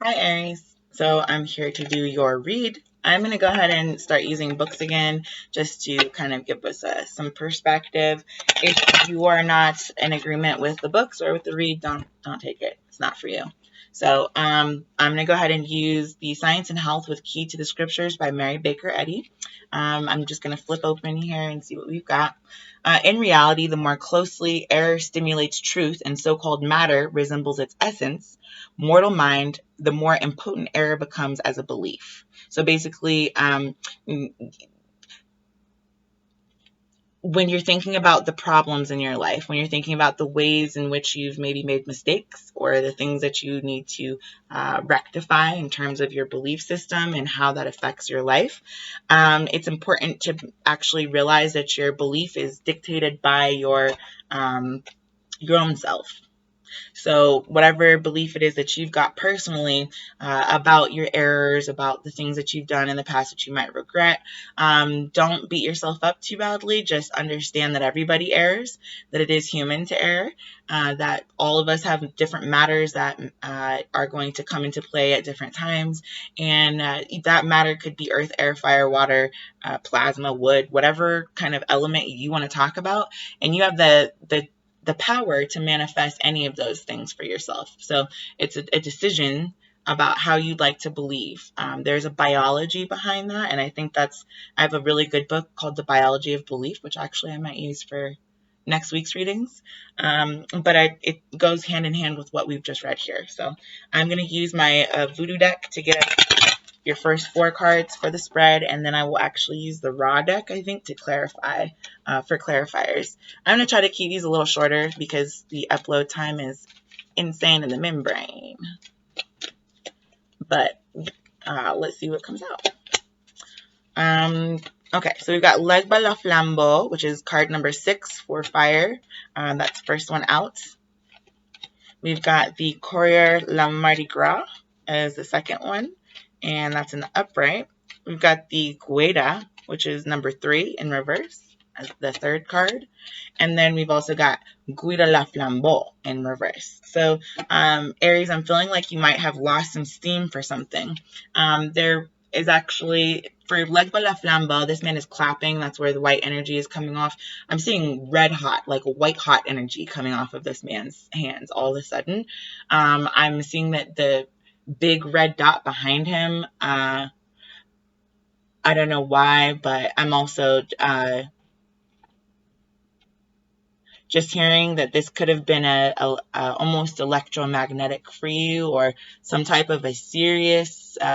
Hi, Aries. So I'm here to do your read. I'm going to go ahead and start using books again just to kind of give us some perspective. If you are not in agreement with the books or with the read, don't take it. It's not for you. So I'm going to go ahead and use The Science and Health with Key to the Scriptures by Mary Baker Eddy. I'm just going to flip open here and see what we've got. In reality, the more closely error stimulates truth and so-called matter resembles its essence, mortal mind, the more impotent error becomes as a belief. So basically, when you're thinking about the problems in your life, when you're thinking about the ways in which you've maybe made mistakes or the things that you need to rectify in terms of your belief system and how that affects your life, it's important to actually realize that your belief is dictated by your own self. So whatever belief it is that you've got personally about your errors, about the things that you've done in the past that you might regret, don't beat yourself up too badly. Just understand that everybody errs, that it is human to err, that all of us have different matters that are going to come into play at different times. And that matter could be earth, air, fire, water, plasma, wood, whatever kind of element you want to talk about. And you have the power to manifest any of those things for yourself. So it's a decision about how you'd like to believe. There's a biology behind that, and I think I have a really good book called The Biology of Belief, which actually I might use for next week's readings. But it goes hand in hand with what we've just read here. So I'm going to use my voodoo deck to get your first 4 cards for the spread, and then I will actually use the raw deck, I think, to clarify for clarifiers. I'm going to try to keep these a little shorter because the upload time is insane in the membrane. But let's see what comes out. Okay, so we've got Legba la Flambeau, which is card number 6 for fire. That's first one out. We've got the Courier la Mardi Gras as the second one, and that's in the upright. We've got the Gueda, which is number 3 in reverse as the third card. And then we've also got Guida la Flambeau in reverse. So, Aries, I'm feeling like you might have lost some steam for something. There is actually, for Legba la Flambeau, this man is clapping. That's where the white energy is coming off. I'm seeing red hot, like white hot energy coming off of this man's hands all of a sudden. I'm seeing that the big red dot behind him, I don't know why, but I'm also just hearing that this could have been a almost electromagnetic for you, or some type of a serious so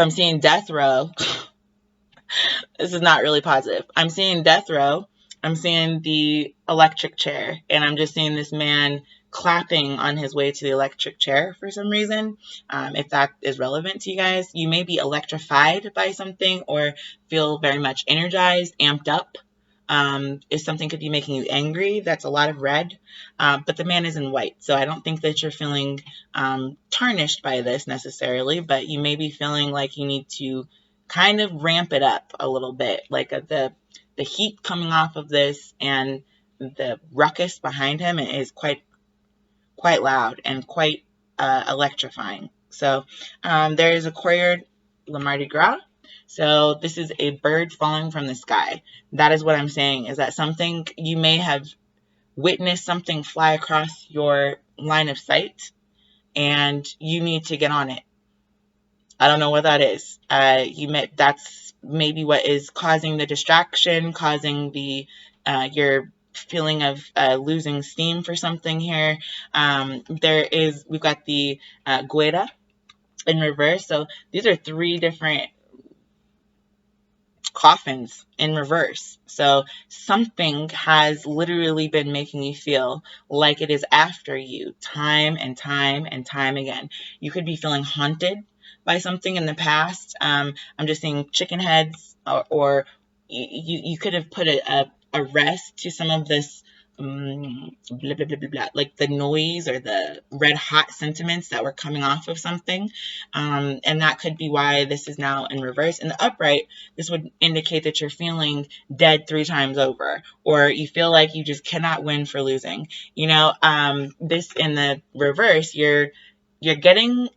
I'm seeing death row. This is not really positive. I'm seeing death row. I'm seeing the electric chair, and I'm just seeing this man clapping on his way to the electric chair for some reason. If that is relevant to you guys, you may be electrified by something or feel very much energized, amped up. If something could be making you angry, that's a lot of red. But the man is in white, so I don't think that you're feeling tarnished by this necessarily, but you may be feeling like you need to kind of ramp it up a little bit, like the heat coming off of this and the ruckus behind him is quite loud and quite electrifying. So there is a Courier le Mardi Gras. So this is a bird falling from the sky. That is what I'm saying, is that something, you may have witnessed something fly across your line of sight and you need to get on it. I don't know what that is. That's maybe what is causing the distraction, causing the your feeling of losing steam for something here. We've got the Gueda in reverse. So these are 3 different coffins in reverse. So something has literally been making you feel like it is after you time and time and time again. You could be feeling haunted by something in the past. I'm just seeing chicken heads, or you could have put a rest to some of this blah, blah, blah, blah, blah, like the noise or the red hot sentiments that were coming off of something. And that could be why this is now in reverse. In the upright, this would indicate that you're feeling dead 3 times over, or you feel like you just cannot win for losing. You know, this in the reverse, you're getting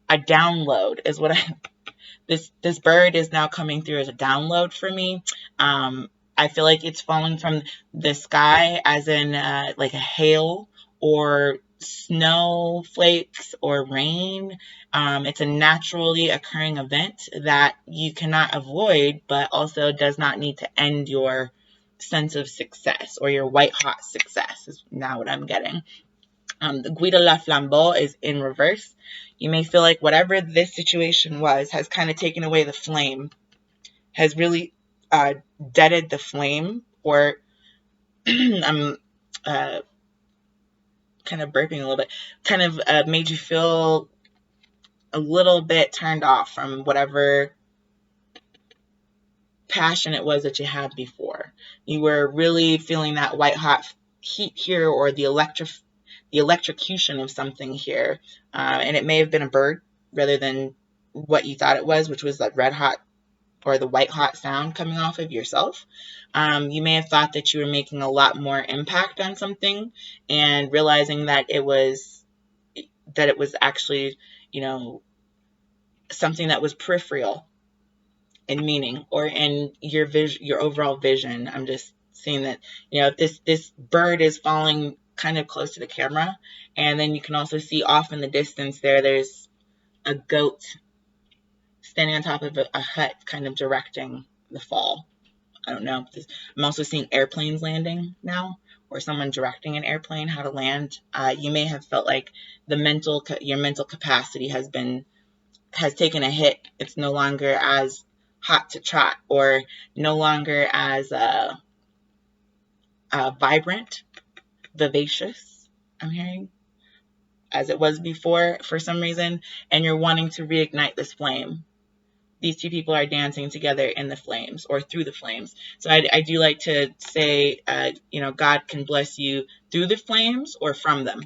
a download is what this bird is now coming through as a download for me. I feel like it's falling from the sky, as in like a hail or snowflakes or rain. It's a naturally occurring event that you cannot avoid, but also does not need to end your sense of success or your white hot success is now what I'm getting. The Guida La Flambeau is in reverse. You may feel like whatever this situation was has kind of taken away the flame, has really deaded the flame, or I'm kind of burping a little bit, kind of made you feel a little bit turned off from whatever passion it was that you had before. You were really feeling that white hot heat here, or the electrocution of something here, and it may have been a bird rather than what you thought it was, which was that red hot or the white hot sound coming off of yourself. You may have thought that you were making a lot more impact on something, and realizing that it was actually, you know, something that was peripheral in meaning or in your vision, your overall vision. I'm just seeing that, you know, if this bird is falling kind of close to the camera, and then you can also see off in the distance there's a goat standing on top of a hut, kind of directing the fall. I don't know. I'm also seeing airplanes landing now, or someone directing an airplane how to land. You may have felt like your mental capacity has taken a hit. It's no longer as hot to trot, or no longer as vibrant, vivacious, I'm hearing, as it was before for some reason, and you're wanting to reignite this flame. These two people are dancing together in the flames or through the flames. So I do like to say, you know, God can bless you through the flames or from them.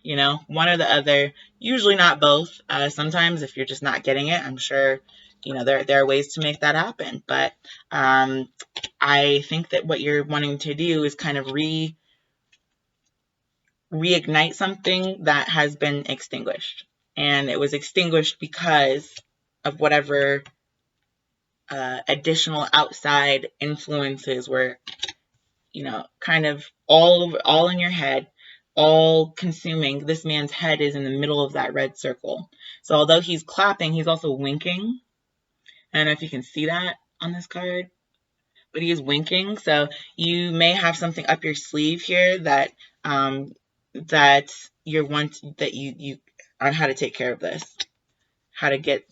You know, one or the other, usually not both. Sometimes if you're just not getting it, I'm sure, you know, there are ways to make that happen. But I think that what you're wanting to do is kind of reignite something that has been extinguished. And it was extinguished because of whatever additional outside influences were, you know, kind of all in your head, all consuming. This man's head is in the middle of that red circle. So although he's clapping, he's also winking. I don't know if you can see that on this card, but he is winking. So you may have something up your sleeve here that that you on how to take care of this, how to get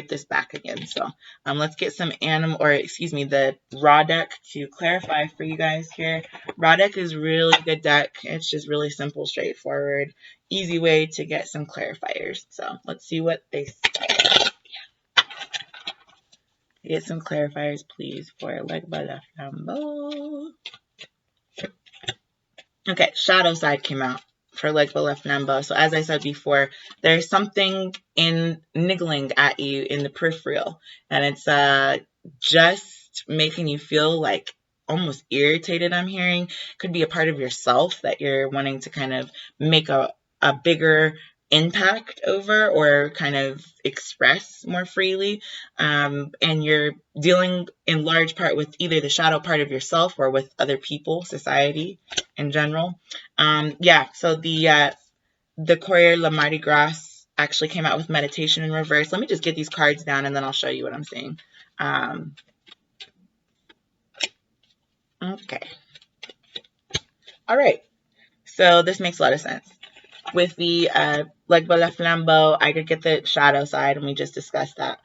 this back again. So let's get some the raw deck to clarify for you guys here. Raw deck is really good deck. It's just really simple, straightforward, easy way to get some clarifiers. So let's see what they say. Get some clarifiers, please, for Legba La Flambeau. Okay, shadow side came out for Legba La Flambeau. So as I said before, there's something niggling at you in the peripheral, and it's just making you feel like almost irritated. I'm hearing could be a part of yourself that you're wanting to kind of make a bigger impact over, or kind of express more freely, and you're dealing in large part with either the shadow part of yourself or with other people, society in general. So the Courier La Mardi Gras actually came out with meditation in reverse. Let me just get these cards down and then I'll show you what I'm seeing. Okay. All right. So this makes a lot of sense. With the Legba La Flambeau, I did get the shadow side, and we just discussed that.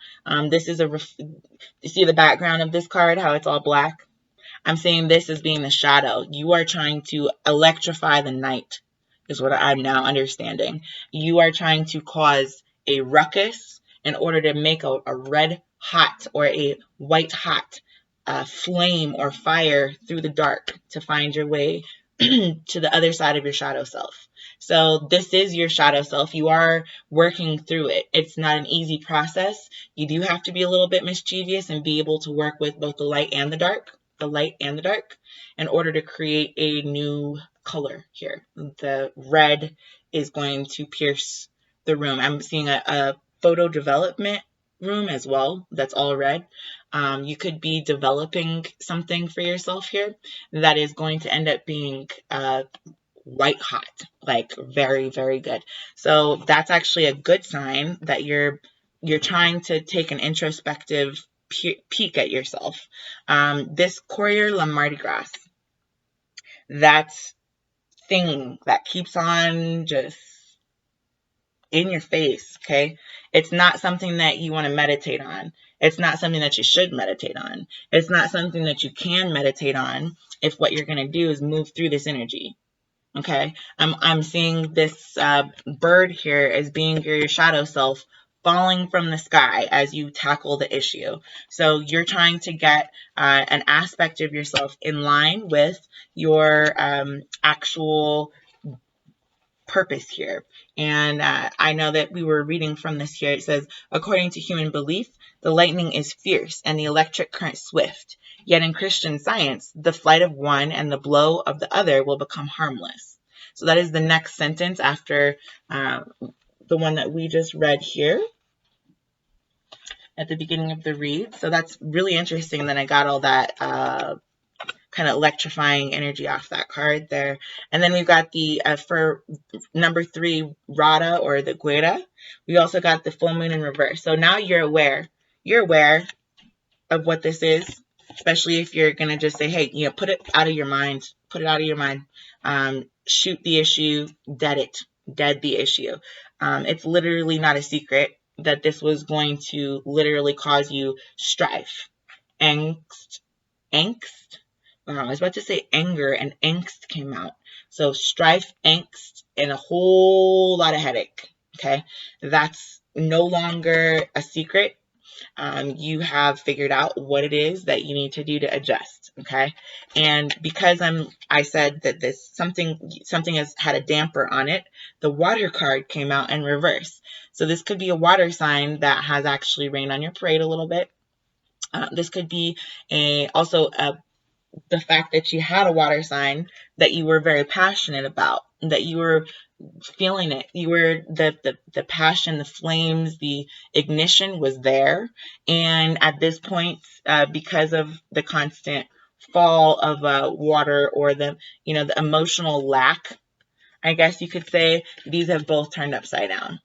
This is you see the background of this card, how it's all black? I'm seeing this as being the shadow. You are trying to electrify the night, is what I'm now understanding. You are trying to cause a ruckus in order to make a red hot or a white hot flame or fire through the dark to find your way to the other side of your shadow self. So this is your shadow self. You are working through it. It's not an easy process. You do have to be a little bit mischievous and be able to work with both the light and the dark, in order to create a new color here. The red is going to pierce the room. I'm seeing a photo development room as well that's all red. You could be developing something for yourself here that is going to end up being white hot, like very, very good. So that's actually a good sign that you're trying to take an introspective peek at yourself. This Courier La Mardi Gras, that's thing that keeps on just in your face, okay? It's not something that you want to meditate on. It's not something that you should meditate on. It's not something that you can meditate on if what you're going to do is move through this energy, okay? I'm seeing this bird here as being your shadow self falling from the sky as you tackle the issue. So you're trying to get an aspect of yourself in line with your actual purpose here. And I know that we were reading from this here. It says, according to human belief, the lightning is fierce and the electric current swift. Yet in Christian science, the flight of one and the blow of the other will become harmless. So that is the next sentence after the one that we just read here at the beginning of the read. So that's really interesting that I got all that kind of electrifying energy off that card there. And then we've got the, for number 3, Rada or the Guera, we also got the full moon in reverse. So now you're aware. You're aware of what this is, especially if you're going to just say, hey, you know, put it out of your mind. Put it out of your mind. Shoot the issue. Dead the issue. It's literally not a secret that this was going to literally cause you strife, angst. I was about to say anger, and angst came out. So strife, angst, and a whole lot of headache. Okay, that's no longer a secret. You have figured out what it is that you need to do to adjust. Okay, and because I said that this something has had a damper on it, the water card came out in reverse. So this could be a water sign that has actually rained on your parade a little bit. This could be also the fact that you had a water sign that you were very passionate about, that you were feeling it. You were the passion, the flames, the ignition was there. And at this point, because of the constant fall of water, or the emotional lack, I guess you could say, these have both turned upside down.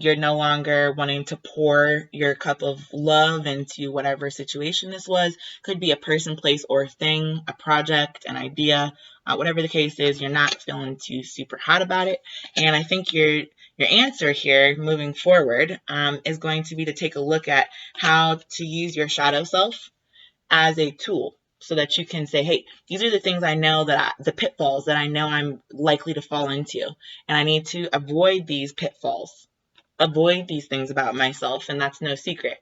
You're no longer wanting to pour your cup of love into whatever situation this was. Could be a person, place, or thing, a project, an idea, whatever the case is. You're not feeling too super hot about it. And I think your answer here moving forward is going to be to take a look at how to use your shadow self as a tool, so that you can say, hey, these are the things I know the pitfalls that I know I'm likely to fall into. And I need to avoid these pitfalls. Avoid these things about myself, and that's no secret.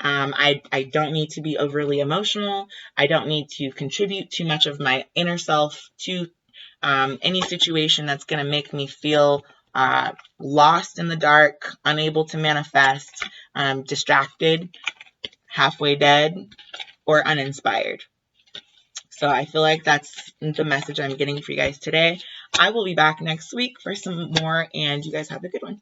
I don't need to be overly emotional. I don't need to contribute too much of my inner self to any situation that's going to make me feel lost in the dark, unable to manifest, distracted, halfway dead, or uninspired. So I feel like that's the message I'm getting for you guys today. I will be back next week for some more, and you guys have a good one.